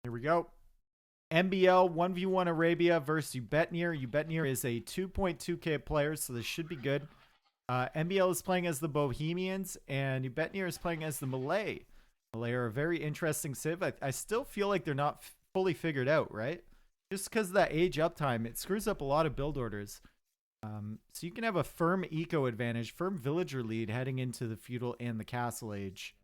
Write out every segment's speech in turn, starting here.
Here we go. MBL 1v1 Arabia versus Ubetnir. Ubetnir is a 2.2k player, so this should be good. MBL is playing as the Bohemians, and Ubetnir is playing as the Malay. Malay are a very interesting civ. I still feel like they're not fully figured out, right? Just because of that age uptime, it screws up a lot of build orders. So you can have a firm eco advantage, firm villager lead heading into the feudal and the castle age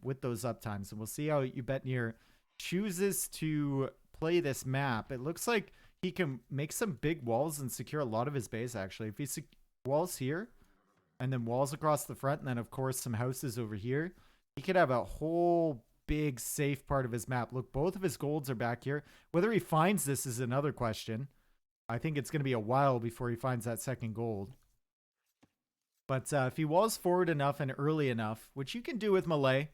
with those uptimes. And we'll see how Ubetnir chooses to play this map. It looks like he can make some big walls and secure a lot of his base, actually. If he walls here and then walls across the front and then, of course, some houses over here, he could have a whole big safe part of his map. Look, both of his golds are back here. Whether he finds this is another question. I think it's going to be a while before he finds that second gold. But if he walls forward enough and early enough, which you can do with Malay,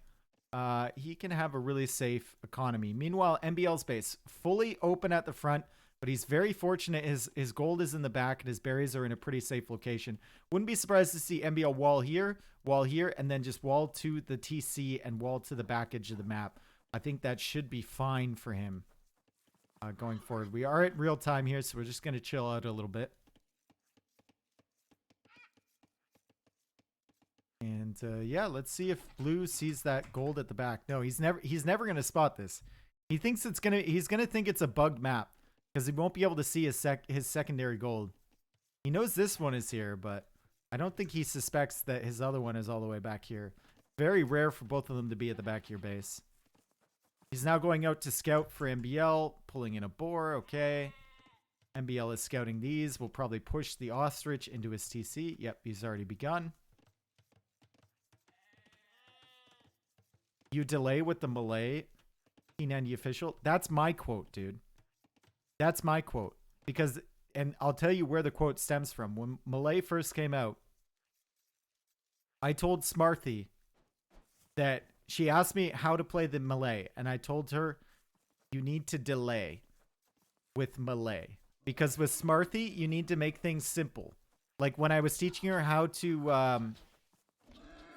he can have a really safe economy. Meanwhile, MBL's base fully open at the front, but he's very fortunate. His gold is in the back and his berries are in a pretty safe location. Wouldn't be surprised to see MBL wall here, and then just wall to the TC and wall to the back edge of the map. I think that should be fine for him going forward. We are at real time here, so we're just going to chill out a little bit. And yeah, let's see if blue sees that gold at the back. No, he's never going to spot this. He thinks he's going to think it's a bugged map because he won't be able to see his secondary gold. He knows this one is here, but I don't think he suspects that his other one is all the way back here. Very rare for both of them to be at the back of your base. He's now going out to scout for MBL, pulling in a boar. Okay. MBL is scouting these. We'll probably push the ostrich into his TC. Yep, he's already begun. You delay with the Malay P90 official. That's my quote, dude. That's my quote. Because, and I'll tell you where the quote stems from. When Malay first came out, I told Smarthy that she asked me how to play the Malay. And I told her, you need to delay with Malay. Because with Smarthy, you need to make things simple. Like when I was teaching her how to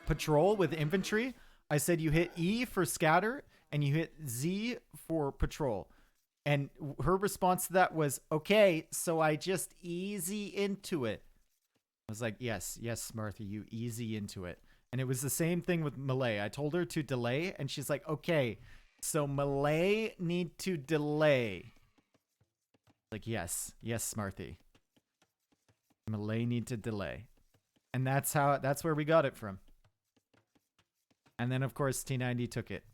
patrol with infantry, I said you hit E for scatter and you hit Z for patrol. And her response to that was, okay, so I just easy into it. I was like, yes, Smarthy, you easy into it. And it was the same thing with Malay. I told her to delay and she's like, okay, so Malay need to delay. Like, yes, Smarthy. Malay need to delay. And that's where we got it from. And then, of course, T90 took it.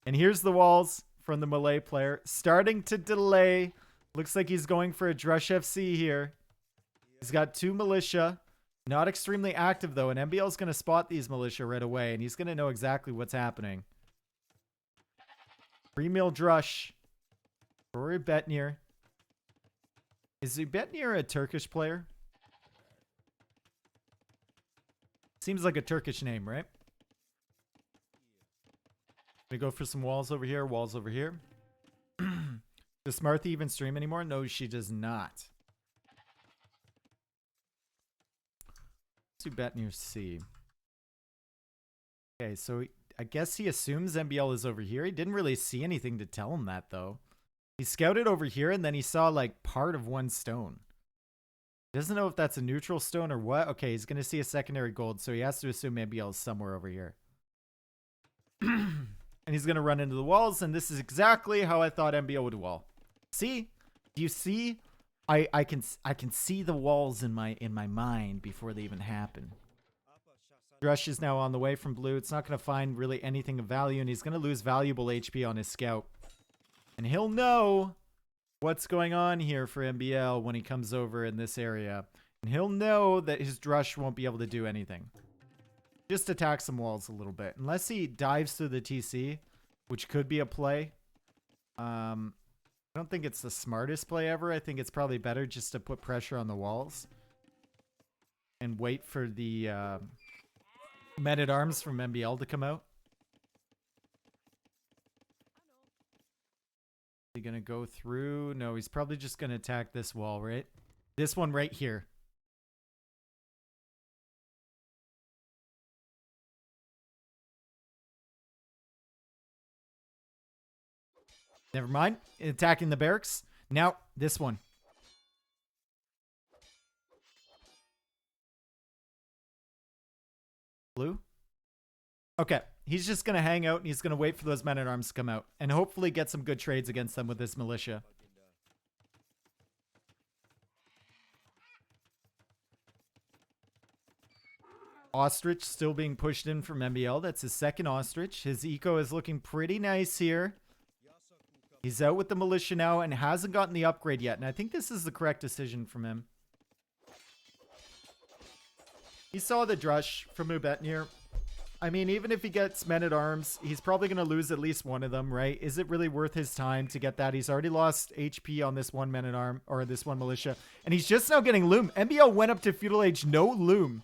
And here's the walls from the Malay player. Starting to delay. Looks like he's going for a Drush FC here. He's got 2 militia. Not extremely active, though. And MBL's going to spot these militia right away. And he's going to know exactly what's happening. 3-mil Drush. For Ubetnir. Is Ubetnir a Turkish player? Seems like a Turkish name, right? We go for some walls over here, walls over here. Does Smarthy even stream anymore? No, she does not. Let's do Ubetnir C. Okay, so I guess he assumes MBL is over here. He didn't really see anything to tell him that, though. He scouted over here, and then he saw, like, part of one stone. Doesn't know if that's a neutral stone or what. Okay, he's going to see a secondary gold, so he has to assume MBL is somewhere over here. And he's going to run into the walls, and this is exactly how I thought MBL would wall. See? Do you see? I can see the walls in my mind before they even happen. Drush is now on the way from blue. It's not going to find really anything of value, and he's going to lose valuable HP on his scout. And he'll know what's going on here for MBL when he comes over in this area. And he'll know that his Drush won't be able to do anything. Just attack some walls a little bit. Unless he dives through the TC, which could be a play. I don't think it's the smartest play ever. I think it's probably better just to put pressure on the walls. And wait for the men-at-arms from MBL to come out. Is he gonna go through? No, he's probably just gonna attack this wall, right? This one right here. Never mind. Attacking the barracks. Now, this one. Blue? Okay. He's just going to hang out and he's going to wait for those men-at-arms to come out. And hopefully get some good trades against them with this militia. Ostrich still being pushed in from MBL. That's his second ostrich. His eco is looking pretty nice here. He's out with the militia now and hasn't gotten the upgrade yet. And I think this is the correct decision from him. He saw the drush from Ubetnir. I mean, even if he gets men-at-arms, he's probably going to lose at least one of them, right? Is it really worth his time to get that? He's already lost HP on this one men-at-arm, or this one militia. And he's just now getting loom. MBL went up to feudal age, no loom.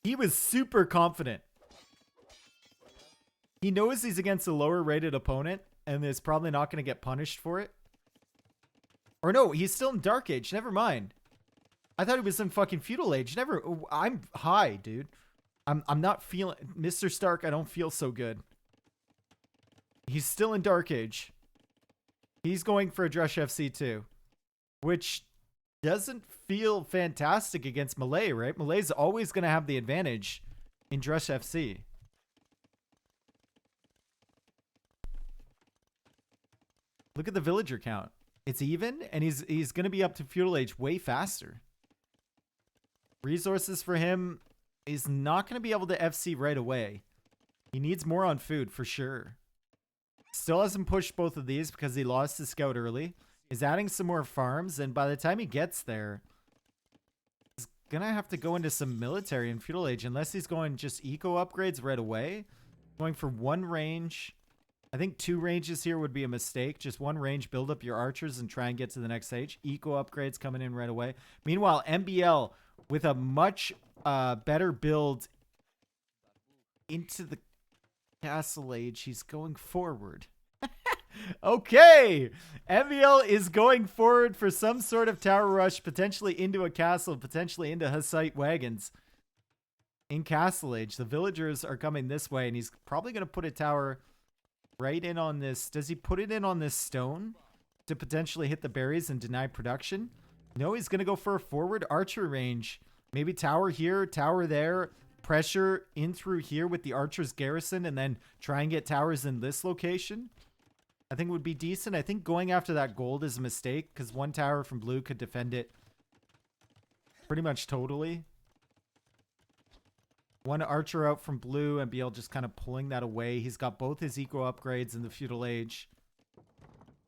He was super confident. He knows he's against a lower rated opponent and is probably not going to get punished for it. Or no, he's still in Dark Age. Never mind. I thought he was in fucking feudal age. Never. I'm high, dude. I'm not feeling Mr. Stark. I don't feel so good. He's still in Dark Age. He's going for a Drush FC too, which doesn't feel fantastic against Malay, right? Malay's always going to have the advantage in Drush FC. Look at the villager count. It's even, and he's going to be up to feudal age way faster. Resources for him, is not going to be able to FC right away. He needs more on food for sure. Still hasn't pushed both of these because he lost his scout early. Is adding some more farms, and by the time he gets there, he's going to have to go into some military in feudal age unless he's going just eco upgrades right away. Going for one range. I think 2 ranges here would be a mistake. Just 1 range, build up your archers and try and get to the next stage. Eco upgrades coming in right away. Meanwhile, MBL with a much better build into the castle age. He's going forward. Okay. MBL is going forward for some sort of tower rush, potentially into a castle, potentially into Hussite wagons. In castle age, the villagers are coming this way, and he's probably going to put a tower right in on this. Does he put it in on this stone to potentially hit the berries and deny production? No, he's going to go for a forward archer range. Maybe tower here, tower there, pressure in through here with the archers garrison, and then try and get towers in this location. I think would be decent. I think going after that gold is a mistake because 1 tower from blue could defend it pretty much totally. 1 archer out from blue, and MBL just kind of pulling that away. He's got both his eco upgrades in the feudal age.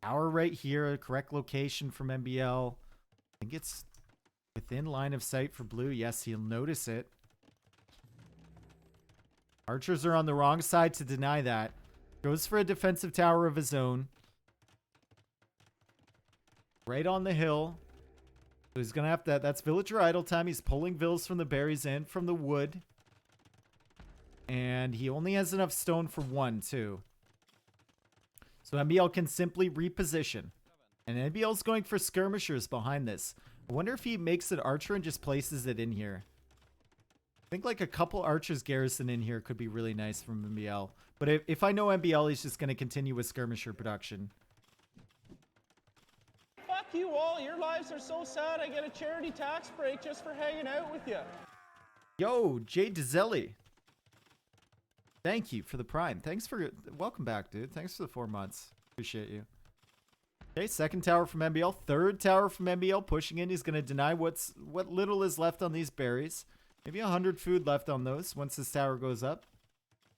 Tower right here, correct location from MBL. I think it's within line of sight for blue. Yes, he'll notice it. Archers are on the wrong side to deny that. Goes for a defensive tower of his own. Right on the hill. So he's going to have to... That's villager idle time. He's pulling vills from the berries and from the wood. And he only has enough stone for 1, too. So MBL can simply reposition. And MBL's going for skirmishers behind this. I wonder if he makes an archer and just places it in here. I think like a couple archers garrison in here could be really nice from MBL. But if I know MBL, he's just going to continue with skirmisher production. Fuck you all. Your lives are so sad. I get a charity tax break just for hanging out with you. Yo, Jay Dizelli. Thank you for the prime. Thanks for... Welcome back, dude. Thanks for the 4 months. Appreciate you. Okay, 2nd tower from MBL. 3rd tower from MBL. Pushing in. He's going to deny what little is left on these berries. Maybe 100 food left on those once this tower goes up.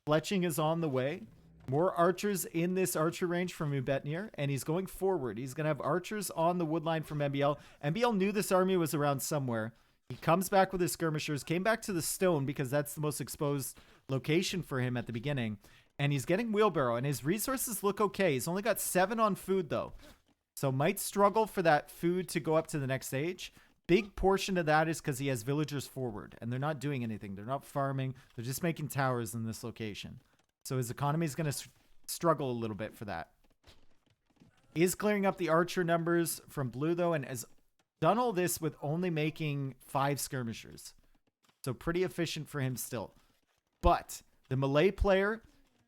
Fletching is on the way. More archers in this archer range from Ubetnir, and he's going forward. He's going to have archers on the wood line from MBL. MBL knew this army was around somewhere. He comes back with his skirmishers, came back to the stone because that's the most exposed location for him at the beginning. And he's getting wheelbarrow, and his resources look okay. He's only got 7 on food, though. So might struggle for that food to go up to the next stage. Big portion of that is because he has villagers forward, and they're not doing anything. They're not farming. They're just making towers in this location. So his economy is going to struggle a little bit for that. He is clearing up the archer numbers from blue, though, and has done all this with only making 5 skirmishers. So pretty efficient for him still. But the Malay player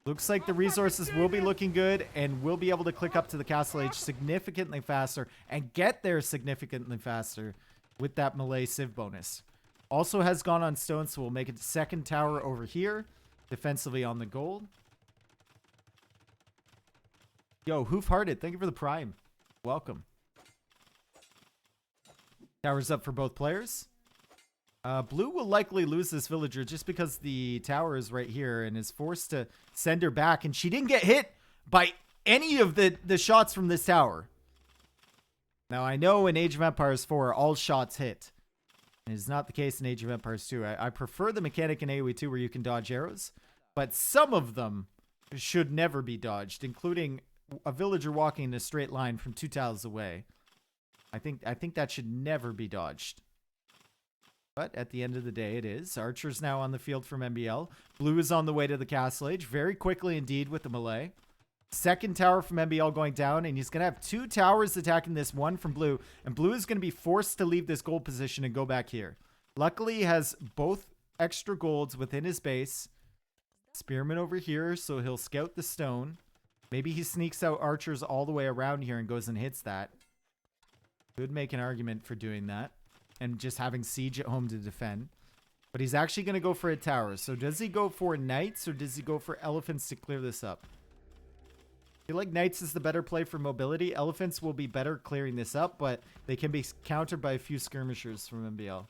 Looks like the resources will be looking good, and we'll be able to click up to the castle age significantly faster and get there significantly faster with that melee civ bonus. Also has gone on stone, so we'll make it the second tower over here, defensively on the gold. Yo, Hoof-Hearted, thank you for the prime. Welcome. Towers up for both players. Blue will likely lose this villager just because the tower is right here and is forced to send her back. And she didn't get hit by any of the shots from this tower. Now, I know in Age of Empires 4, all shots hit. It is not the case in Age of Empires 2. I prefer the mechanic in AoE2 where you can dodge arrows. But some of them should never be dodged, including a villager walking in a straight line from 2 tiles away. I think that should never be dodged. But at the end of the day, it is. Archer's now on the field from MBL. Blue is on the way to the castle age. Very quickly indeed with the melee. Second tower from MBL going down. And he's going to have 2 towers attacking this one from Blue. And Blue is going to be forced to leave this gold position and go back here. Luckily, he has both extra golds within his base. Spearman over here, so he'll scout the stone. Maybe he sneaks out archers all the way around here and goes and hits that. Could make an argument for doing that. And just having siege at home to defend. But he's actually going to go for a tower. So does he go for knights or does he go for elephants to clear this up? I feel like knights is the better play for mobility. Elephants will be better clearing this up, but they can be countered by a few skirmishers from MBL.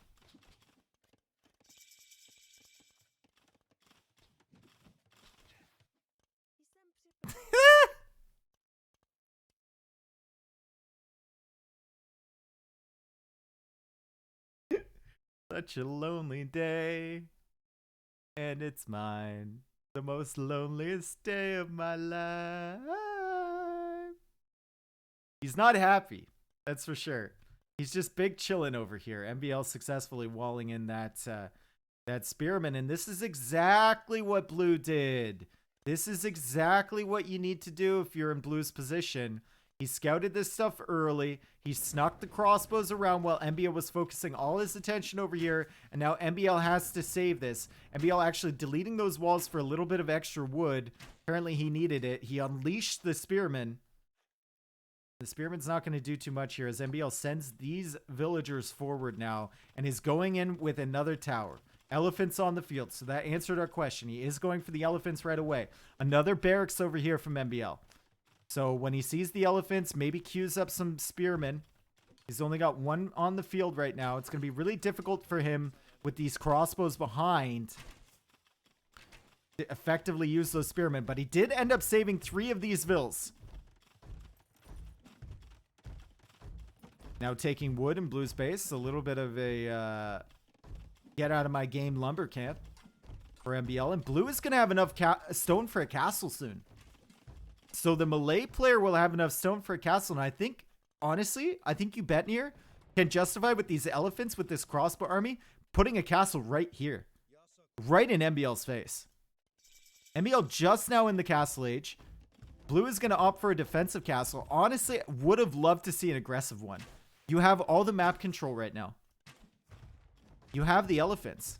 Such a lonely day, and it's mine. The most loneliest day of my life. He's not happy, that's for sure. He's just big chilling over here. MBL successfully walling in that spearman, and this is exactly what Blue did. This is exactly what you need to do if you're in Blue's position. He scouted this stuff early. He snuck the crossbows around while MBL was focusing all his attention over here. And now MBL has to save this. MBL actually deleting those walls for a little bit of extra wood. Apparently he needed it. He unleashed the spearman. The spearman's not going to do too much here as MBL sends these villagers forward now and is going in with another tower. Elephants on the field. So that answered our question. He is going for the elephants right away. Another barracks over here from MBL. So when he sees the elephants, maybe queues up some spearmen. He's only got 1 on the field right now. It's going to be really difficult for him with these crossbows behind to effectively use those spearmen. But he did end up saving 3 of these vills. Now taking wood in Blue's base. A little bit of a get out of my game lumber camp for MBL. And Blue is going to have enough stone for a castle soon. So the melee player will have enough stone for a castle. And I think, honestly, Ubetnir can justify with these elephants, with this crossbow army, putting a castle right here. Right in MBL's face. MBL just now in the castle age. Blue is going to opt for a defensive castle. Honestly, would have loved to see an aggressive one. You have all the map control right now. You have the elephants.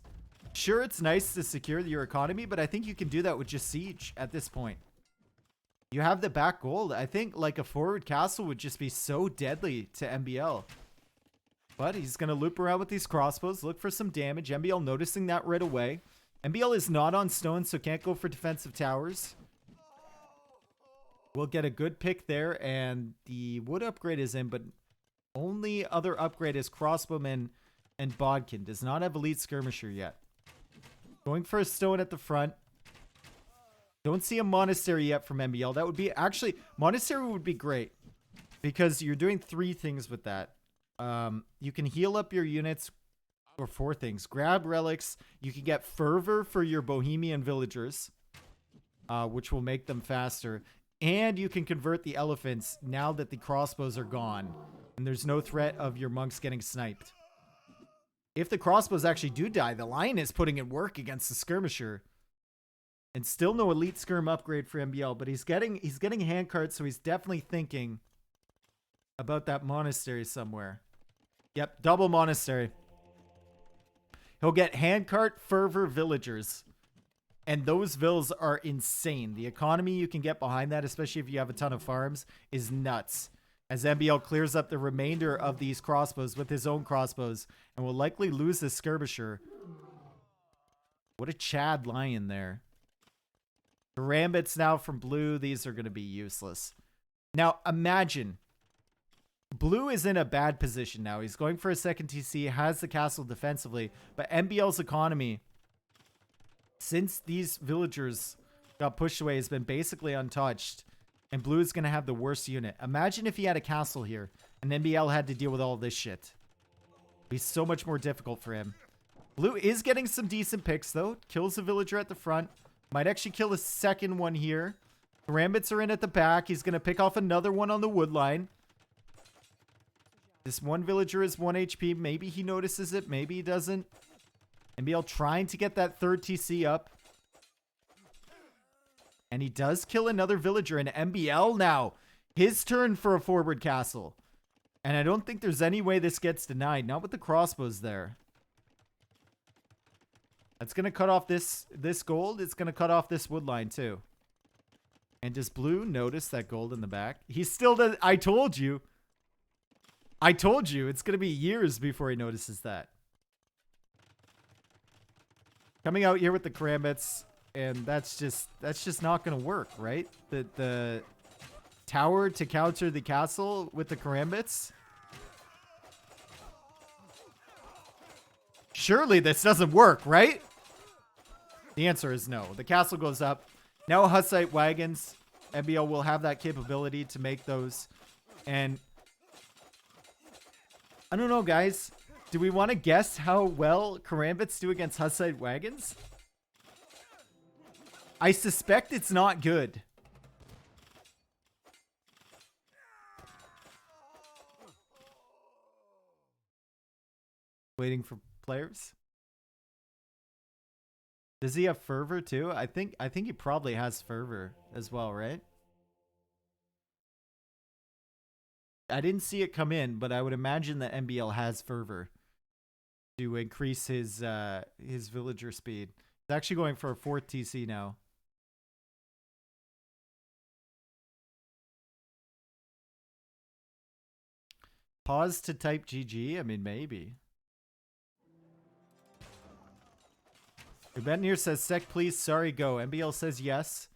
Sure, it's nice to secure your economy, but I think you can do that with just siege at this point. You have the back gold. I think like a forward castle would just be so deadly to MBL. But he's going to loop around with these crossbows, look for some damage. MBL noticing that right away. MBL is not on stone, so can't go for defensive towers. We'll get a good pick there, and the wood upgrade is in, but only other upgrade is crossbowman and bodkin. Does not have elite skirmisher yet. Going for a stone at the front. Don't see a monastery yet from MBL. That would be actually, monastery would be great because you're doing 3 things with that. You can heal up your units, or 4 things. Grab relics. You can get fervor for your bohemian villagers, which will make them faster. And you can convert the elephants now that the crossbows are gone and there's no threat of your monks getting sniped. If the crossbows actually do die, the lion is putting in work against the skirmisher. And still no elite skirm upgrade for MBL, but he's getting handcarts, so he's definitely thinking about that monastery somewhere. Yep, double monastery. He'll get handcart fervor villagers. And those vills are insane. The economy you can get behind that, especially if you have a ton of farms, is nuts. As MBL clears up the remainder of these crossbows with his own crossbows and will likely lose the skirmisher. What a Chad lion there. Karambits now from blue. These are going to be useless. Now, imagine. Blue is in a bad position now. He's going for a second TC, has the castle defensively, but MBL's economy, since these villagers got pushed away, has been basically untouched, and blue is going to have the worst unit. Imagine if he had a castle here, and MBL had to deal with all this shit. It'd be so much more difficult for him. Blue is getting some decent picks, though. Kills a villager at the front. Might actually kill a second one here. Karambits are in at the back. He's going to pick off another one on the wood line. This one villager is 1 HP. Maybe he notices it. Maybe he doesn't. MBL trying to get that third TC up. And he does kill another villager. And MBL now. His turn for a forward castle. And I don't think there's any way this gets denied. Not with the crossbows there. That's going to cut off this gold. It's going to cut off this wood line too. And does blue notice that gold in the back? He still does. I told you. I told you. It's going to be years before he notices that. Coming out here with the Karambits. And that's just not going to work, right? The tower to counter the castle with the Karambits. Surely this doesn't work, right? The answer is no. The castle goes up. Now Hussite wagons. MBL will have that capability to make those. And I don't know, guys. Do we want to guess how well Karambits do against Hussite wagons? I suspect it's not good. Waiting for players. Does he have fervor too? I think he probably has fervor as well, right? I didn't see it come in, but I would imagine that MBL has fervor to increase his villager speed. It's actually going for a 4th TC now. Pause to type GG? I mean, maybe. Ubetnir says, sec please, sorry, go. MBL says yes.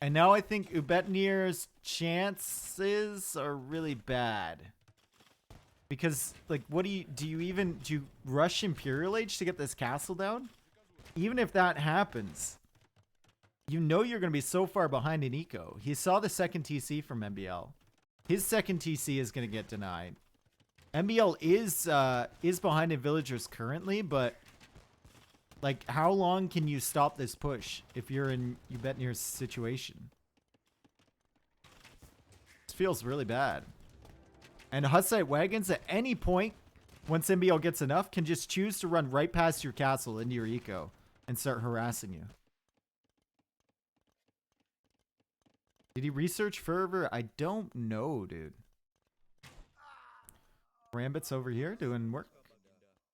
And now I think Ubetnir's chances are really bad. Because, like, what do you rush Imperial Age to get this castle down? Even if that happens, you know you're going to be so far behind in eco. He saw the second TC from MBL. His second TC is going to get denied. MBL is behind in villagers currently, but like, how long can you stop this push if you're in Ubetnir's situation? This feels really bad. And Hussite wagons at any point, once MBL gets enough, can just choose to run right past your castle into your eco and start harassing you. Did he research fervor? I don't know, dude. Karambits over here doing work.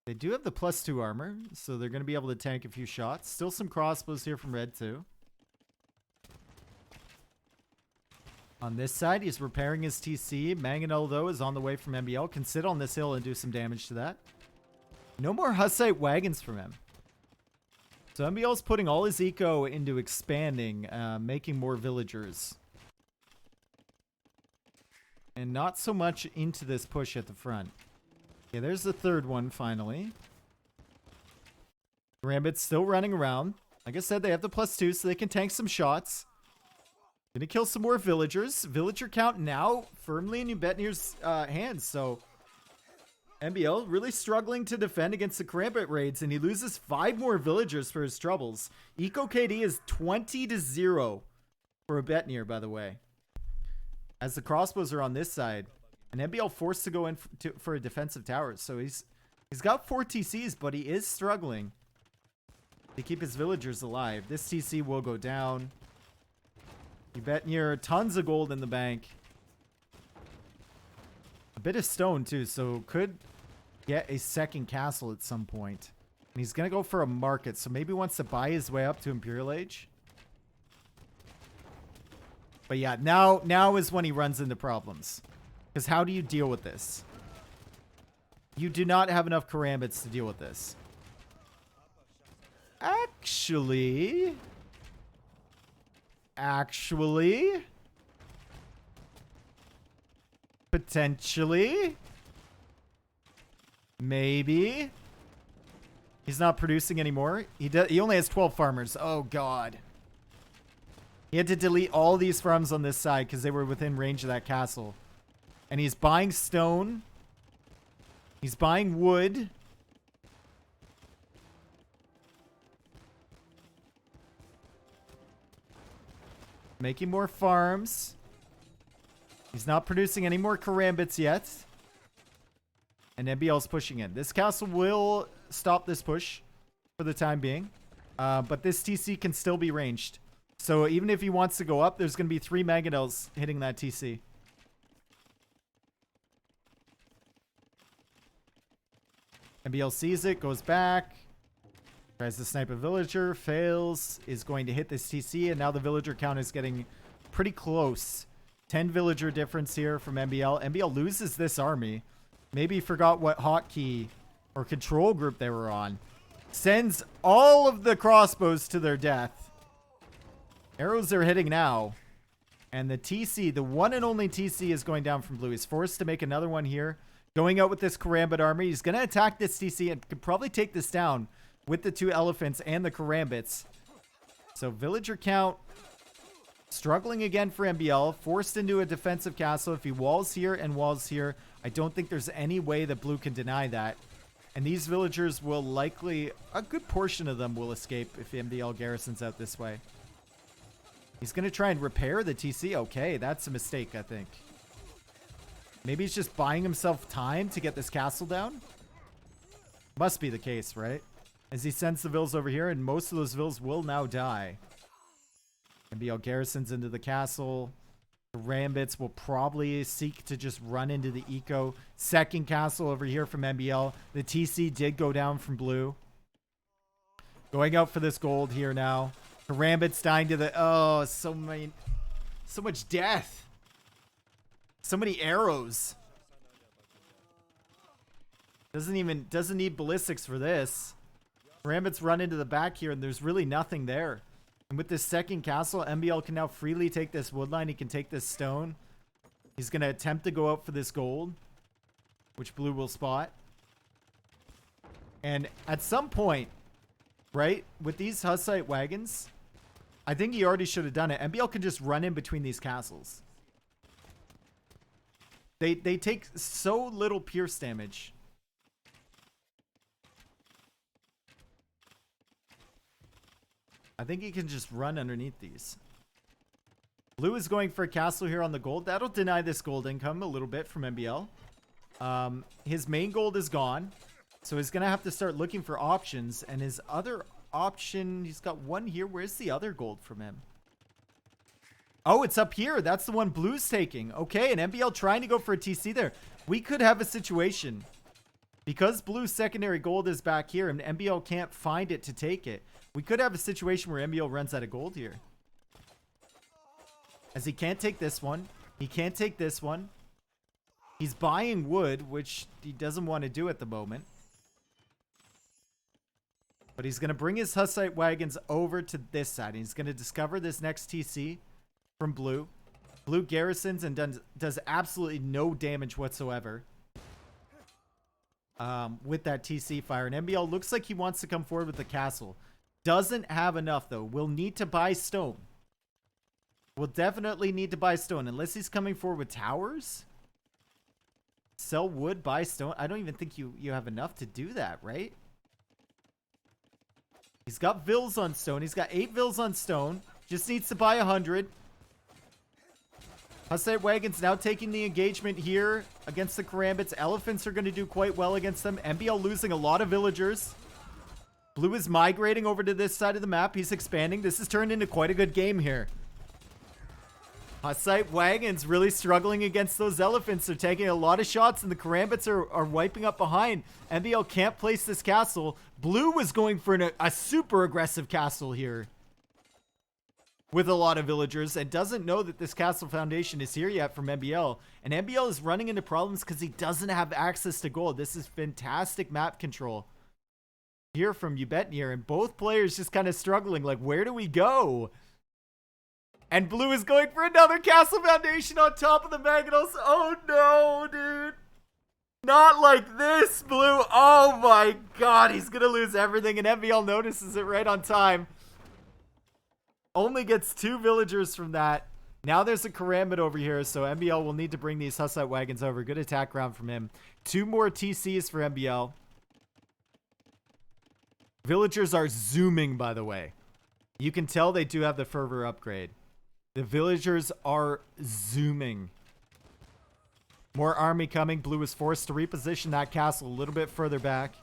They do have the +2 armor, so they're going to be able to tank a few shots. Still some crossbows here from red, too. On this side, he's repairing his TC. Mangonel, though, is on the way from MBL. Can sit on this hill and do some damage to that. No more Hussite wagons from him. So MBL's putting all his eco into expanding, making more villagers. And not so much into this push at the front. Okay, there's the third one, finally. Karambit's still running around. Like I said, they have the +2, so they can tank some shots. Gonna kill some more villagers. Villager count now firmly in Ubetnir's hands, so MBL really struggling to defend against the Karambit raids, and he loses 5 more villagers for his troubles. Eco KD is 20-0 for Ubetnir, by the way. As the crossbows are on this side. And MBL forced to go in for a defensive tower. So he's got 4 TCs, but he is struggling to keep his villagers alive. This TC will go down. Ubetnir, tons of gold in the bank. A bit of stone too, so could get a second castle at some point. And he's going to go for a market. So maybe wants to buy his way up to Imperial Age. But yeah, now is when he runs into problems. Because how do you deal with this? You do not have enough karambits to deal with this. Actually, potentially, maybe. He's not producing anymore. He only has 12 farmers. Oh god. He had to delete all these farms on this side because they were within range of that castle. And he's buying stone. He's buying wood. Making more farms. He's not producing any more karambits yet. And MBL's pushing in. This castle will stop this push for the time being. But this TC can still be ranged. So even if he wants to go up, there's going to be 3 Mangonels hitting that TC. MBL sees it, goes back. Tries to snipe a villager, fails, is going to hit this TC, and now the villager count is getting pretty close. 10 villager difference here from MBL. MBL loses this army. Maybe forgot what hotkey or control group they were on. Sends all of the crossbows to their death. Arrows are hitting now. And the TC, the one and only TC, is going down from blue. He's forced to make another one here. Going out with this Karambit army. He's going to attack this TC and could probably take this down with the 2 elephants and the Karambits. So villager count struggling again for MBL. Forced into a defensive castle. If he walls here and walls here, I don't think there's any way that blue can deny that. And these villagers will likely, a good portion of them will escape if MBL garrisons out this way. He's going to try and repair the TC. Okay, that's a mistake, I think. Maybe he's just buying himself time to get this castle down. Must be the case, right? As he sends the vills over here, and most of those vills will now die. MBL garrisons into the castle. The Rambits will probably seek to just run into the eco. Second castle over here from MBL. The TC did go down from blue. Going out for this gold here now. Karambit's dying to the... Oh, so much death. So many arrows. Doesn't need ballistics for this. Karambits run into the back here, and there's really nothing there. And with this second castle, MBL can now freely take this wood line. He can take this stone. He's going to attempt to go out for this gold, which blue will spot. And at some point, right, with these Hussite wagons, I think he already should have done it. MBL can just run in between these castles. They take so little pierce damage. I think he can just run underneath these. Blue is going for a castle here on the gold. That'll deny this gold income a little bit from MBL. His main gold is gone. So he's going to have to start looking for options. And his other option, he's got one here. Where's the other gold from him? Oh, it's up here. That's the one blue's taking. Okay, and MBL trying to go for a TC there. We could have a situation. Because blue's secondary gold is back here and MBL can't find it to take it. We could have a situation where MBL runs out of gold here. As he can't take this one. He can't take this one. He's buying wood, which he doesn't want to do at the moment. But he's going to bring his Hussite wagons over to this side. And he's going to discover this next TC from blue. Blue garrisons and does absolutely no damage whatsoever. With that TC fire. And MBL looks like he wants to come forward with the castle. Doesn't have enough, though. Will need to buy stone. Will definitely need to buy stone. Unless he's coming forward with towers. Sell wood, buy stone. I don't even think you have enough to do that, right? He's got vills on stone. He's got 8 vills on stone. Just needs to buy 100. Hussite wagons now taking the engagement here against the Karambits. Elephants are going to do quite well against them. MBL losing a lot of villagers. Blue is migrating over to this side of the map. He's expanding. This has turned into quite a good game here. Hussite wagons really struggling against those elephants. They're taking a lot of shots, and the Karambits are wiping up behind. MBL can't place this castle. Blue was going for a super aggressive castle here with a lot of villagers, and doesn't know that this castle foundation is here yet from MBL. And MBL is running into problems because he doesn't have access to gold. This is fantastic map control here from Ubetnir, and both players just kind of struggling. Like, where do we go? And Blue is going for another castle foundation on top of the Mangonels. Oh no, dude. Not like this, Blue. Oh my god, he's gonna lose everything, and MBL notices it right on time. Only gets 2 villagers from that. Now there's a Karambit over here, so MBL will need to bring these Hussite wagons over. Good attack round from him. 2 more TCs for MBL. Villagers are zooming, by the way. You can tell they do have the fervor upgrade. The villagers are zooming. More army coming. Blue is forced to reposition that castle a little bit further back.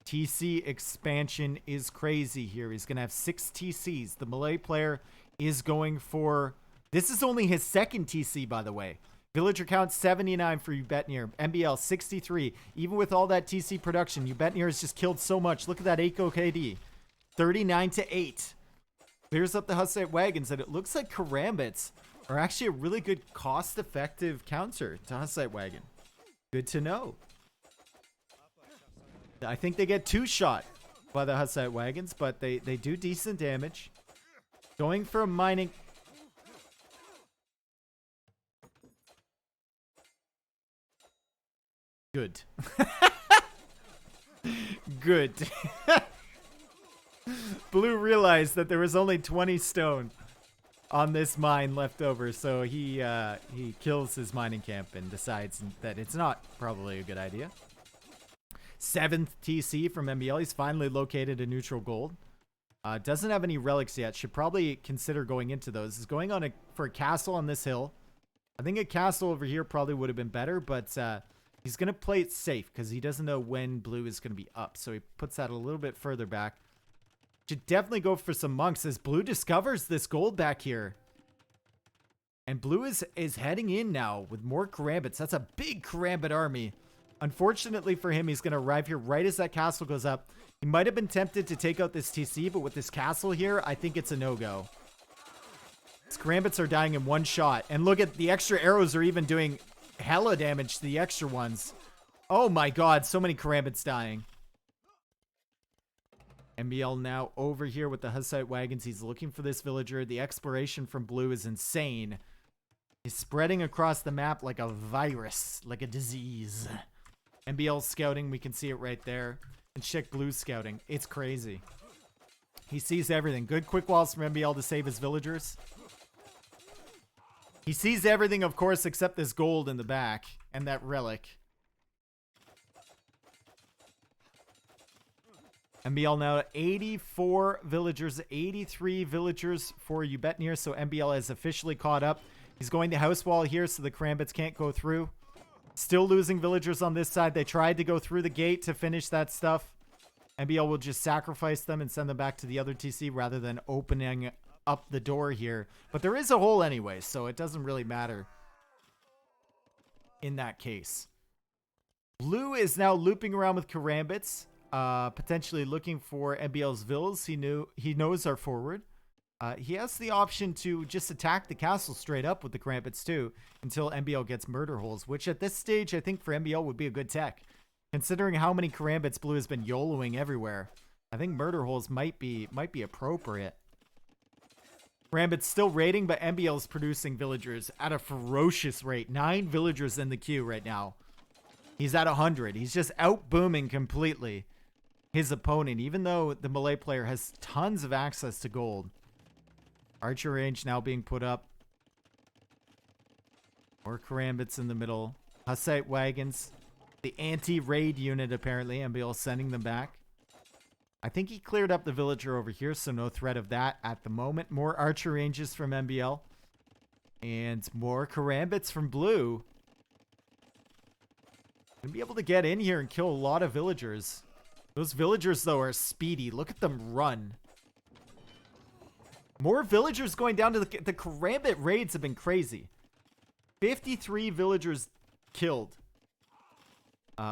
TC expansion is crazy here. He's going to have 6 TCs. The Malay player is going for... This is only his 2nd TC, by the way. Villager count 79 for Ubetnir. MBL 63. Even with all that TC production, Ubetnir has just killed so much. Look at that Eco KD. 39-8. Clears up the Hussite wagons, and it looks like Karambits are actually a really good cost-effective counter to Hussite wagon. Good to know. I think they get 2-shot by the Hussite wagons, but they do decent damage. Going for a mining... Good. Good. Blue realized that there was only 20 stone on this mine left over, so he kills his mining camp and decides that it's not probably a good idea. 7th TC from MBL. He's finally located a neutral gold. Doesn't have any relics yet. Should probably consider going into those. He's going on for a castle on this hill. I think a castle over here probably would have been better, but he's going to play it safe because he doesn't know when Blue is going to be up. So he puts that a little bit further back. Should definitely go for some monks as Blue discovers this gold back here. And Blue is heading in now with more Karambits. That's a big Karambit army. Unfortunately for him, he's going to arrive here right as that castle goes up. He might have been tempted to take out this TC, but with this castle here, I think it's a no-go. These Karambits are dying in 1 shot. And look at the extra arrows are even doing hella damage to the extra ones. Oh my god, so many Karambits dying. MBL now over here with the Hussite wagons. He's looking for this villager. The exploration from Blue is insane. He's spreading across the map like a virus, like a disease. MBL scouting, we can see it right there. And check Blue's scouting. It's crazy. He sees everything. Good quick walls from MBL to save his villagers. He sees everything, of course, except this gold in the back and that relic. MBL now at 84 villagers, 83 villagers for Ubetnir, so MBL has officially caught up. He's going to house wall here so the Karambits can't go through. Still losing villagers on this side. They tried to go through the gate to finish that stuff. MBL will just sacrifice them and send them back to the other TC rather than opening up the door here. But there is a hole anyway, so it doesn't really matter in that case. Blue is now looping around with Karambits. Potentially looking for MBL's villas he knows are forward. He has the option to just attack the castle straight up with the Karambits too until MBL gets murder holes, which at this stage I think for MBL would be a good tech. Considering how many Karambits Blue has been YOLOing everywhere, I think murder holes might be appropriate. Karambit's still raiding, but MBL is producing villagers at a ferocious rate. 9 villagers in the queue right now. He's at 100. He's just out booming completely his opponent, even though the Malay player has tons of access to gold. Archer range now being put up. More Karambits in the middle. Hussite wagons. The anti-raid unit, apparently. MBL sending them back. I think he cleared up the villager over here, so no threat of that at the moment. More archer ranges from MBL. And more Karambits from Blue. Gonna be able to get in here and kill a lot of villagers. Those villagers, though, are speedy. Look at them run. More villagers going down to the Karambit raids have been crazy. 53 villagers killed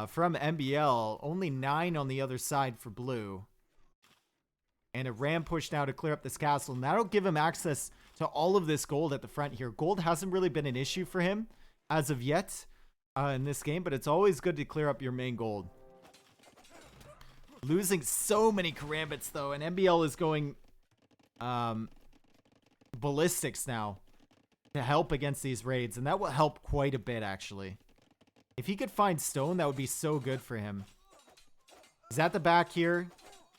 from MBL. Only 9 on the other side for blue. And a ram push now to clear up this castle. And that'll give him access to all of this gold at the front here. Gold hasn't really been an issue for him as of yet in this game, but it's always good to clear up your main gold. Losing so many Karambits though, and MBL is going ballistics now to help against these raids, and that will help quite a bit actually. If he could find stone, that would be so good for him. He's at the back here,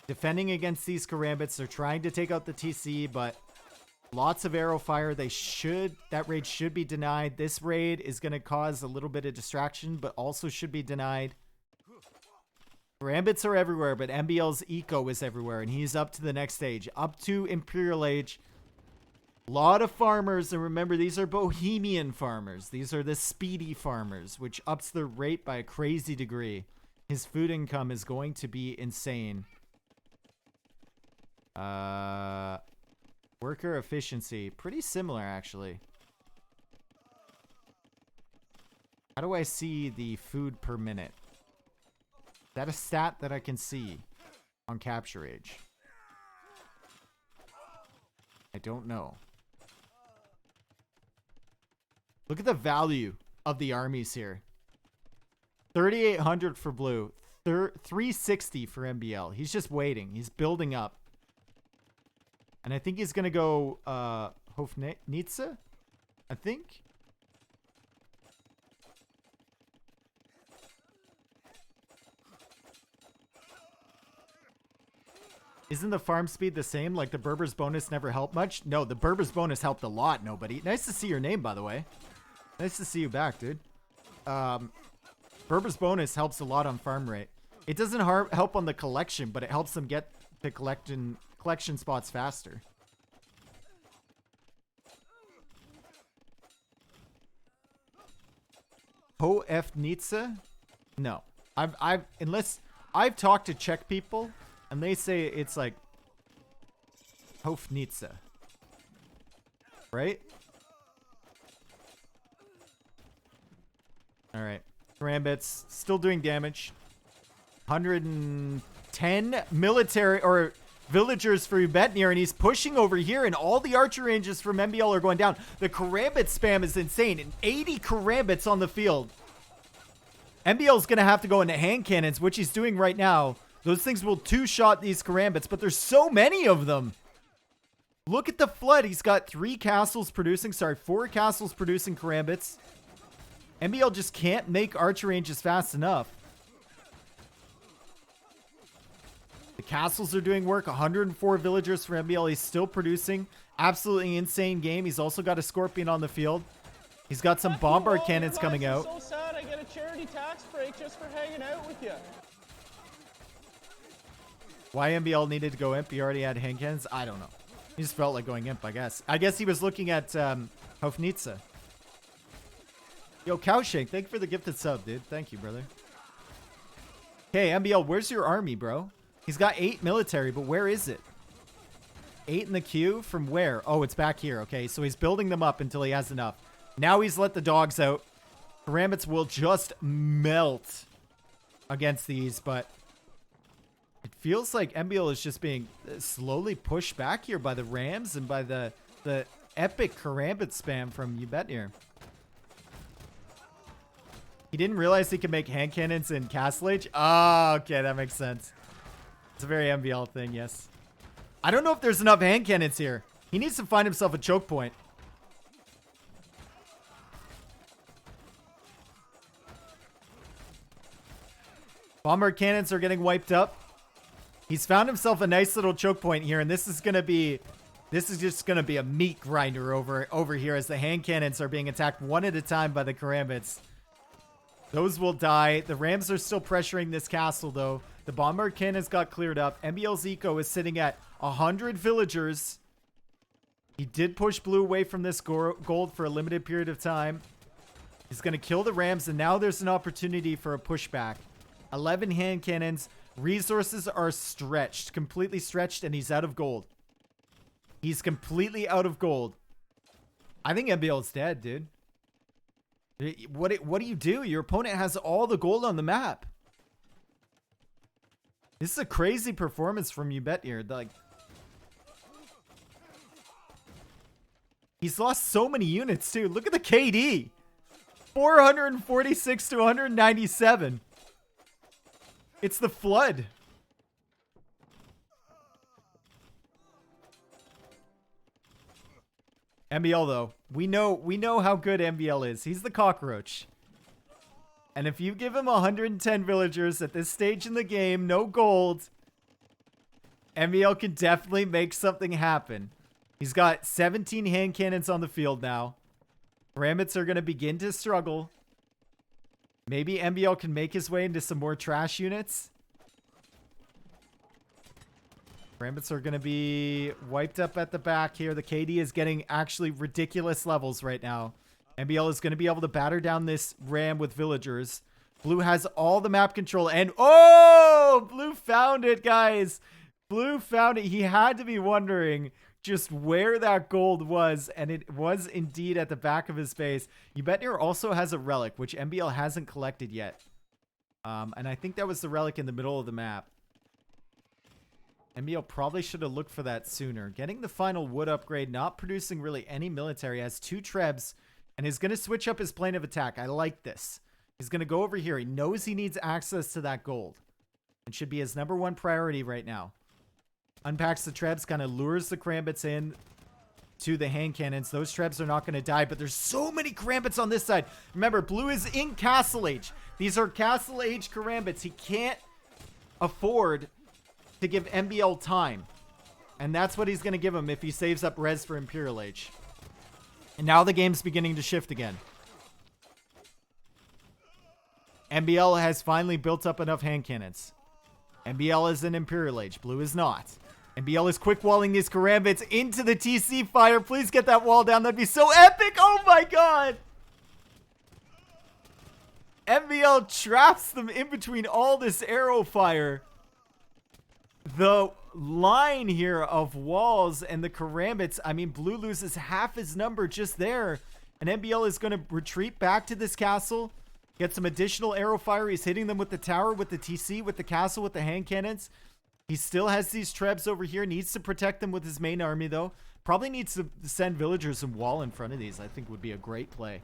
defending against these Karambits. They're trying to take out the TC, but lots of arrow fire. That raid should be denied. This raid is going to cause a little bit of distraction, but also should be denied. Karambits are everywhere, but MBL's eco is everywhere, and he's up to the next stage, up to Imperial Age. A lot of farmers, and remember, these are bohemian farmers. These are the speedy farmers, which ups their rate by a crazy degree. His food income is going to be insane. Worker efficiency, pretty similar actually. How do I see the food per minute? Is that a stat that I can see on Capture Age? I don't know. Look at the value of the armies here. 3,800 for blue. 360 for MBL. He's just waiting. He's building up. And I think he's going to go Hofnitze, I think. Isn't the farm speed the same? Like the Berber's bonus never helped much? No, the Berber's bonus helped a lot, nobody. Nice to see your name, by the way. Nice to see you back, dude. Berber's bonus helps a lot on farm rate. It doesn't help on the collection, but it helps them get the collection spots faster. Hofnitze? No. Unless I've talked to Czech people and they say it's like Hofnitze. Right? All right. Karambits still doing damage. 110 military or villagers for Ubetnir, and he's pushing over here, and all the archer ranges from MBL are going down. The Karambit spam is insane, and 80 Karambits on the field. MBL's going to have to go into hand cannons, which he's doing right now. Those things will two-shot these Karambits, but there's so many of them. Look at the flood. He's got 4 castles producing Karambits. MBL just can't make archer ranges fast enough. The castles are doing work. 104 villagers for MBL. He's still producing. Absolutely insane game. He's also got a Scorpion on the field. He's got some bombard cannons coming out. So sad I get a charity tax break just for hanging out with you. Why MBL needed to go imp? He already had hand cannons? I don't know. He just felt like going imp, I guess. I guess he was looking at Hofnitze. Yo, Cowshank, thank you for the gifted sub, dude. Thank you, brother. Hey, MBL, where's your army, bro? He's got 8 military, but where is it? 8 in the queue? From where? Oh, it's back here. Okay, so he's building them up until he has enough. Now he's let the dogs out. Karambits will just melt against these, but it feels like MBL is just being slowly pushed back here by the Rams and by the epic Karambit spam from Ubetnir. He didn't realize he could make hand cannons in Castle Age? Oh, okay, that makes sense. It's a very MBL thing, yes. I don't know if there's enough hand cannons here. He needs to find himself a choke point. Bomber cannons are getting wiped up. He's found himself a nice little choke point here, and this is just gonna be a meat grinder over here as the hand cannons are being attacked one at a time by the Karambits. Those will die. The Rams are still pressuring this castle, though. The bombard cannons got cleared up. MBL's eco is sitting at 100 villagers. He did push blue away from this gold for a limited period of time. He's going to kill the Rams, and now there's an opportunity for a pushback. 11 hand cannons. Resources are stretched, completely stretched, and he's out of gold. He's completely out of gold. I think MBL's dead, dude. What do you do? Your opponent has all the gold on the map. This is a crazy performance from Ubetnir. Like, he's lost so many units too. Look at the KD. 446 to 197. It's the flood. MBL though, we know how good MBL is. He's the cockroach. And if you give him 110 villagers at this stage in the game, no gold, MBL can definitely make something happen. He's got 17 hand cannons on the field now. Karambits are going to begin to struggle. Maybe MBL can make his way into some more trash units. Karambits are going to be wiped up at the back here. The KD is getting actually ridiculous levels right now. MBL is going to be able to batter down this ram with villagers. Blue has all the map control and oh, Blue found it, guys. Blue found it. He had to be wondering just where that gold was, and it was indeed at the back of his base. Ubetnir also has a relic, which MBL hasn't collected yet. And I think that was the relic in the middle of the map. MBL probably should have looked for that sooner. Getting the final wood upgrade, not producing really any military, has 2 trebs, and is going to switch up his plane of attack. I like this. He's going to go over here. He knows he needs access to that gold. It should be his #1 priority right now. Unpacks the trebs, kind of lures the Karambits in to the hand cannons. Those trebs are not going to die, but there's so many Karambits on this side. Remember, Blue is in Castle Age. These are Castle Age Karambits. He can't afford to give MBL time. And that's what he's going to give him if he saves up res for Imperial Age. And now the game's beginning to shift again. MBL has finally built up enough hand cannons. MBL is in Imperial Age. Blue is not. MBL is quick walling these Karambits into the TC fire. Please get that wall down. That'd be so epic. Oh my god. MBL traps them in between all this arrow fire. The line here of walls and the Karambits, I mean, Blue loses half his number just there. And MBL is going to retreat back to this castle, get some additional arrow fire. He's hitting them with the tower, with the TC, with the castle, with the hand cannons. He still has these trebs over here. Needs to protect them with his main army, though. Probably needs to send villagers and wall in front of these. I think would be a great play.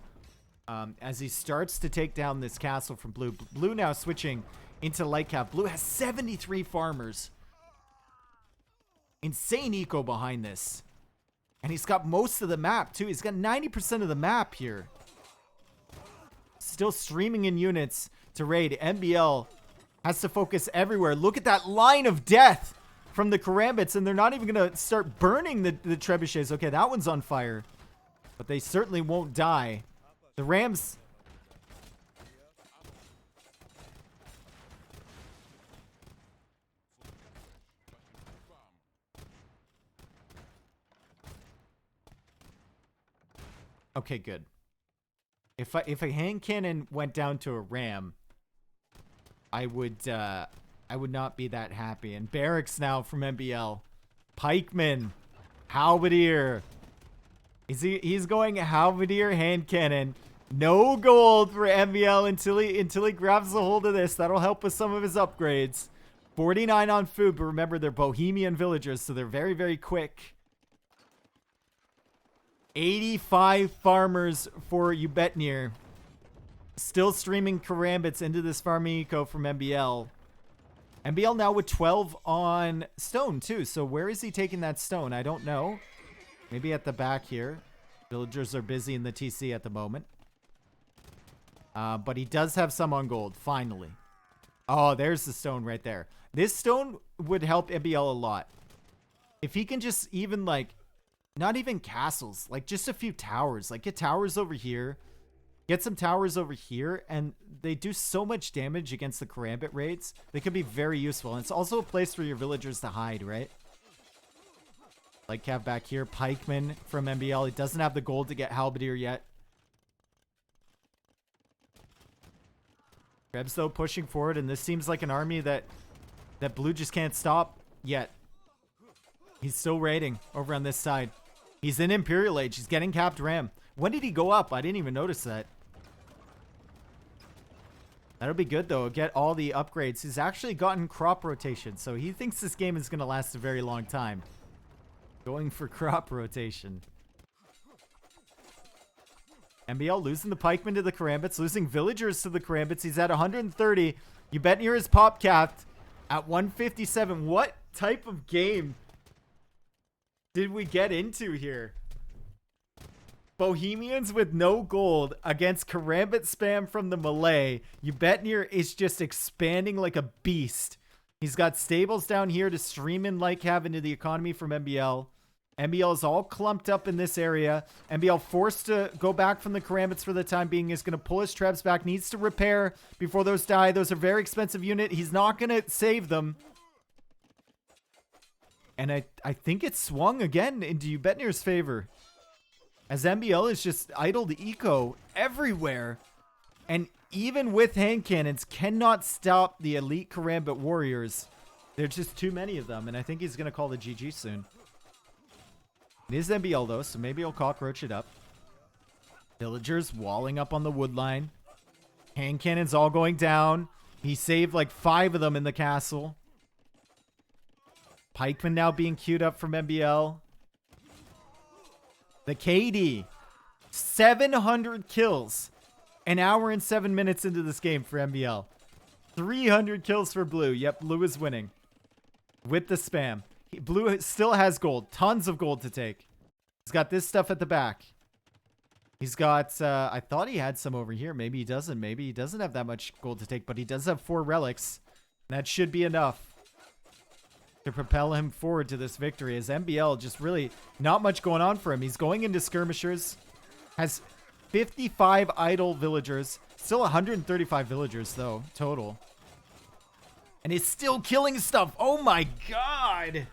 As he starts to take down this castle from Blue. Blue now switching into light cap. Blue has 73 farmers. Insane eco behind this. And he's got most of the map, too. He's got 90% of the map here. Still streaming in units to raid. MBL has to focus everywhere. Look at that line of death from the Karambits, and they're not even going to start burning the trebuchets. Okay, that one's on fire. But they certainly won't die. The Rams... Okay, good. If a hand cannon went down to a ram, I would not be that happy. And barracks now from MBL. Pikeman, halberdier. He's going halberdier hand cannon. No gold for MBL until he grabs a hold of this. That'll help with some of his upgrades. 49 on food, but remember they're bohemian villagers, so they're very, very quick. 85 farmers for Ubetnir. Still streaming Karambits into this farming eco from MBL. MBL now with 12 on stone too. So where is he taking that stone? I don't know. Maybe at the back here. Villagers are busy in the TC at the moment. But he does have some on gold, finally. Oh, there's the stone right there. This stone would help MBL a lot. If he can just even like, not even castles, like just a few towers. Like get towers over here. Get some towers over here. And they do so much damage against the Karambit raids. They could be very useful. And it's also a place for your villagers to hide, right? Like Cav back here. Pikeman from MBL. He doesn't have the gold to get Halberdier yet. Rebs though pushing forward. And this seems like an army that Blue just can't stop yet. He's still raiding over on this side. He's in Imperial Age. He's getting capped ram. When did he go up? I didn't even notice that. That'll be good, though. Get all the upgrades. He's actually gotten crop rotation, so he thinks this game is going to last a very long time. Going for crop rotation. MBL losing the pikemen to the karambits, losing villagers to the karambits. He's at 130. Ubetnir is pop capped at 157. What type of game did we get into here? Bohemians with no gold against Karambit spam from the Malay. Ubetnir is just expanding like a beast. He's got stables down here to stream in like have into the economy from MBL. MBL is all clumped up in this area. MBL forced to go back from the Karambits for the time being. Is going to pull his trebs back. Needs to repair before those die. Those are very expensive unit. He's not going to save them. And I think it swung again into Ubetnir's favor. As MBL is just idled eco everywhere. And even with hand cannons, cannot stop the elite Karambit warriors. There's just too many of them. And I think he's going to call the GG soon. It is MBL though, so maybe he'll cockroach it up. Villagers walling up on the wood line. Hand cannons all going down. He saved like 5 of them in the castle. Pikemen now being queued up from MBL. The KD. 700 kills. An hour and 7 minutes into this game for MBL. 300 kills for Blue. Yep, Blue is winning. With the spam. Blue still has gold. Tons of gold to take. He's got this stuff at the back. He's got, I thought he had some over here. Maybe he doesn't. Maybe he doesn't have that much gold to take, but he does have 4 relics. That should be enough to propel him forward to this victory, as MBL just really not much going on for him. He's going into skirmishers. Has 55 idle villagers. Still 135 villagers, though, total. And he's still killing stuff. Oh, my God.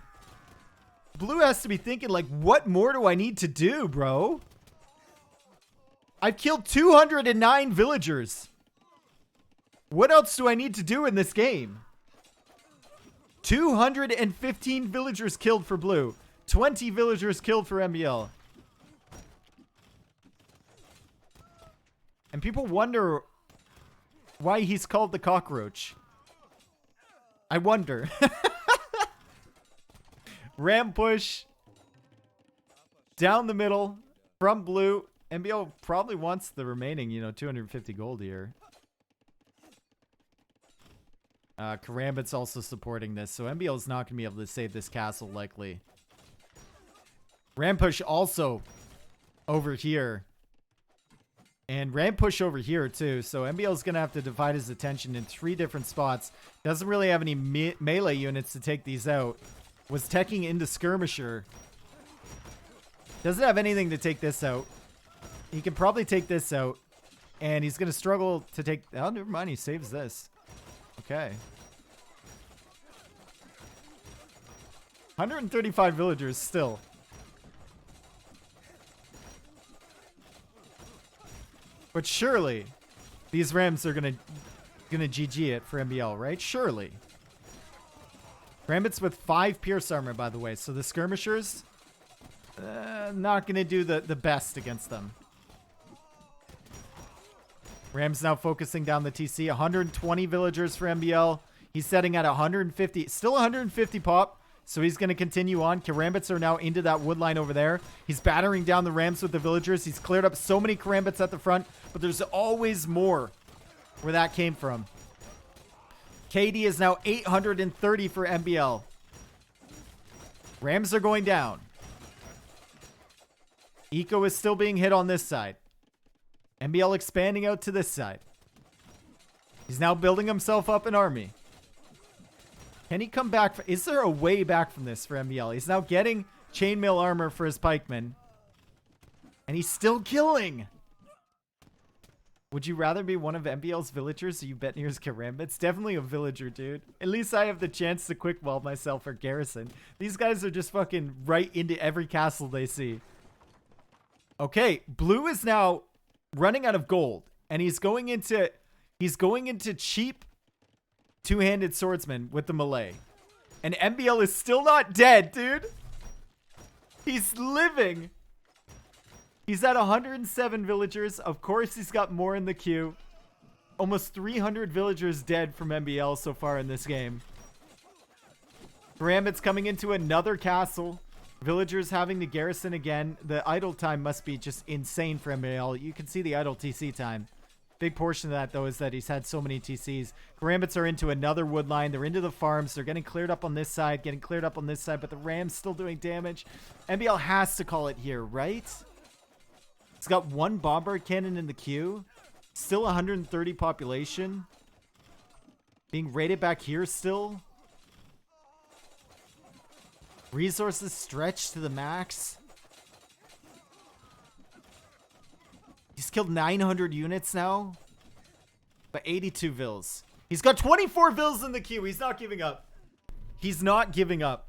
Blue has to be thinking, like, what more do I need to do, bro? I've killed 209 villagers. What else do I need to do in this game? 215 villagers killed for Blue. 20 villagers killed for MBL. And people wonder why he's called the cockroach. I wonder. Ram push. Down the middle. From Blue. MBL probably wants the remaining, 250 gold here. Karambit's also supporting this, so MBL is not going to be able to save this castle, likely. Ram push also over here. And ram push over here, too. So MBL is going to have to divide his attention in 3 different spots. Doesn't really have any melee units to take these out. Was teching into skirmisher. Doesn't have anything to take this out. He can probably take this out. And he's going to struggle to take... Oh, never mind. He saves this. Okay. 135 villagers still. But surely these Rams are gonna GG it for MBL, right? Surely. Karambits with 5 pierce armor, by the way. So the skirmishers, not gonna do the best against them. Rams now focusing down the TC. 120 villagers for MBL. He's setting at 150. Still 150 pop. So he's going to continue on. Karambits are now into that wood line over there. He's battering down the Rams with the villagers. He's cleared up so many Karambits at the front. But there's always more where that came from. KD is now 830 for MBL. Rams are going down. Eco is still being hit on this side. MBL expanding out to this side. He's now building himself up an army. Can he come back? Is there a way back from this for MBL? He's now getting chainmail armor for his pikemen. And he's still killing. Would you rather be one of MBL's villagers or Ubetnir's Karambits? Definitely a villager, dude. At least I have the chance to quick wall myself or garrison. These guys are just fucking right into every castle they see. Okay, Blue is now running out of gold. And he's going into cheap two-handed swordsman with the melee. And MBL is still not dead, dude. He's living. He's at 107 villagers. Of course, he's got more in the queue. Almost 300 villagers dead from MBL so far in this game. Karambit's coming into another castle. Villagers having to garrison again. The idle time must be just insane for MBL. You can see the idle TC time. Big portion of that, though, is that he's had so many TCs. Karambits are into another wood line. They're into the farms. They're getting cleared up on this side, but the Ram's still doing damage. MBL has to call it here, right? He's got one bombard cannon in the queue. Still 130 population. Being raided back here still. Resources stretched to the max. He's killed 900 units now. But 82 vills. He's got 24 vills in the queue. He's not giving up. He's not giving up.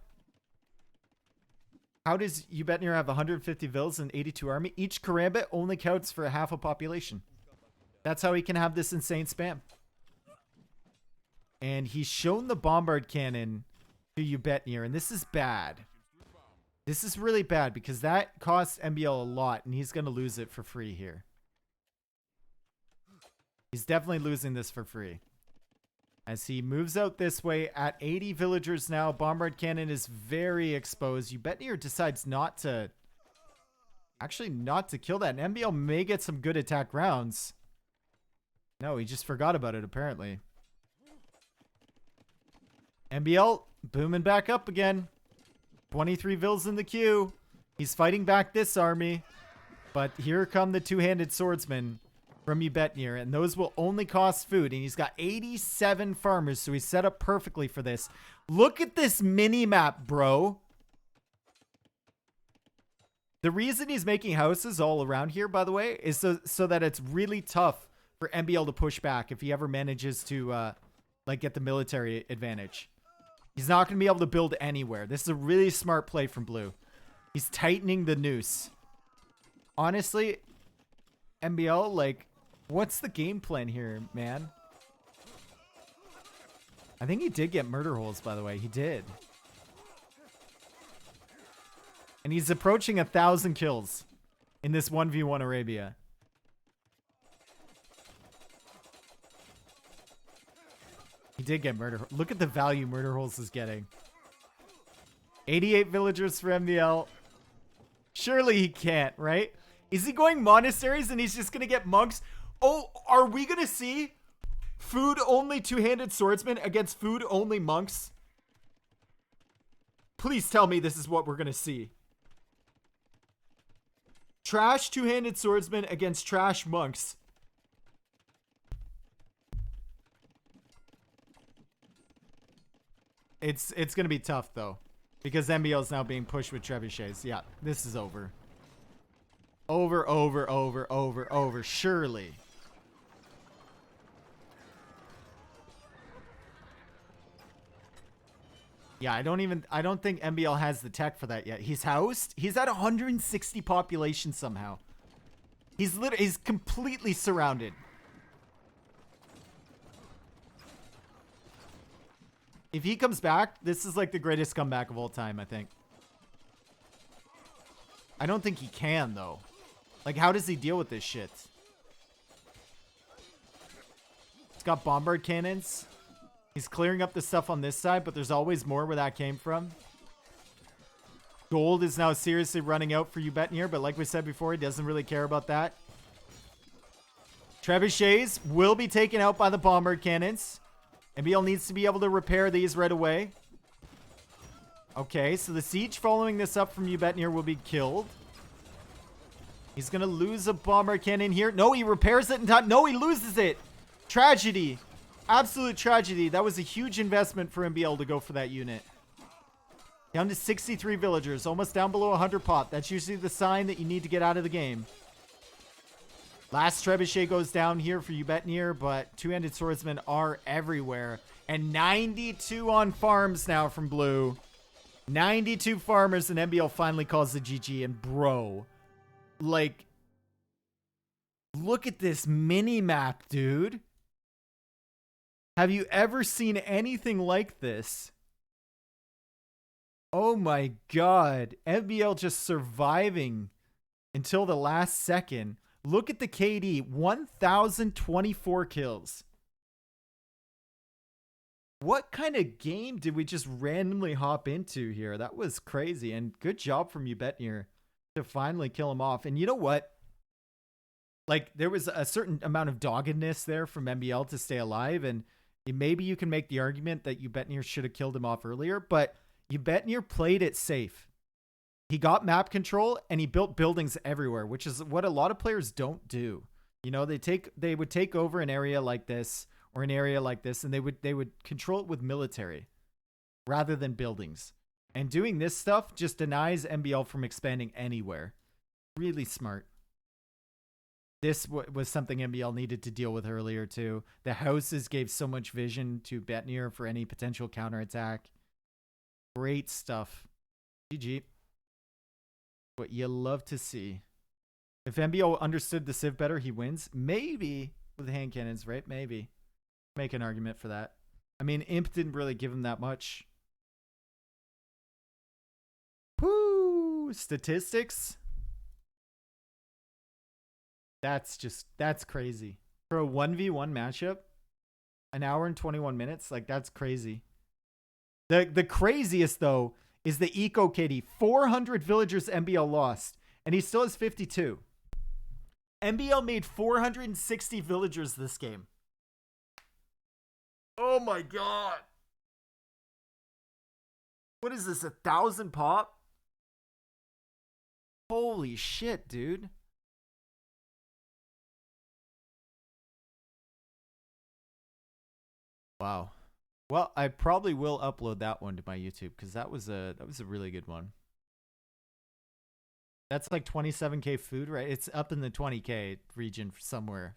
How does Ubetnir have 150 vills and 82 army? Each Karambit only counts for half a population. That's how he can have this insane spam. And he's shown the bombard cannon to Ubetnir, and this is bad. This is really bad because that costs MBL a lot, and he's going to lose it for free here. He's definitely losing this for free. As he moves out this way at 80 villagers now, bombard cannon is very exposed. Ubetnir decides not to... Actually, not to kill that. And MBL may get some good attack rounds. No, he just forgot about it, apparently. MBL booming back up again. 23 vills in the queue. He's fighting back this army. But here come the two-handed swordsmen from Ubetnir, and those will only cost food. And he's got 87 farmers, so he's set up perfectly for this. Look at this mini-map, bro. The reason he's making houses all around here, by the way, is so that it's really tough for MBL to push back if he ever manages to like get the military advantage. He's not going to be able to build anywhere. This is a really smart play from Blue. He's tightening the noose. Honestly, MBL, like, what's the game plan here, man? I think he did get murder holes, by the way. He did. And he's approaching 1,000 kills in this 1v1 Arabia. He did get murder. Look at the value murder holes is getting. 88 villagers for MBL. Surely he can't, right? Is he going monasteries and he's just going to get monks? Oh, are we going to see food-only two-handed swordsmen against food-only monks? Please tell me this is what we're going to see. Trash two-handed swordsmen against trash monks. It's going to be tough, though. Because MBL is now being pushed with trebuchets. Yeah, this is over. Over. Surely. Yeah, I don't think MBL has the tech for that yet. He's housed. He's at 160 population somehow. He's completely surrounded. If he comes back, this is like the greatest comeback of all time, I think. I don't think he can, though. Like, how does he deal with this shit? He's got bombard cannons. He's clearing up the stuff on this side, but there's always more where that came from. Gold is now seriously running out for Ubetnir, but like we said before, he doesn't really care about that. Trebuchets will be taken out by the bombard cannons. MBL needs to be able to repair these right away. Okay, so the siege following this up from Ubetnir will be killed. He's going to lose a bomber cannon here. No, he repairs it in time. No, he loses it. Tragedy. Absolute tragedy. That was a huge investment for MBL to go for that unit. Down to 63 villagers. Almost down below 100 pop. That's usually the sign that you need to get out of the game. Last trebuchet goes down here for Ubetnir, but two-handed swordsmen are everywhere. And 92 on farms now from Blue. 92 farmers, and MBL finally calls the GG. And bro, like, look at this mini-map, dude. Have you ever seen anything like this? Oh my god. MBL just surviving until the last second. Look at the KD. 1,024 kills. What kind of game did we just randomly hop into here? That was crazy. And good job from Ubetnir to finally kill him off. And you know what? Like, there was a certain amount of doggedness there from MBL to stay alive. And maybe you can make the argument that Ubetnir should have killed him off earlier. But Ubetnir played it safe. He got map control and he built buildings everywhere, which is what a lot of players don't do. You know, they would take over an area like this or an area like this, and they would control it with military rather than buildings. And doing this stuff just denies MBL from expanding anywhere. Really smart. This was something MBL needed to deal with earlier too. The houses gave so much vision to Ubetnir for any potential counterattack. Great stuff. GG. What you love to see. If MBO understood the Civ better, he wins. Maybe with hand cannons, right? Maybe. Make an argument for that. I mean, Imp didn't really give him that much. Woo! Statistics. That's crazy. For a 1v1 matchup, an hour and 21 minutes, like that's crazy. The craziest though is the Eco KD. 400 villagers MBL lost, and he still has 52. MBL made 460 villagers this game. Oh my god. What is this, 1,000 pop? Holy shit, dude. Wow. Well, I probably will upload that one to my YouTube because that was a really good one. That's like 27K food, right? It's up in the 20K region somewhere.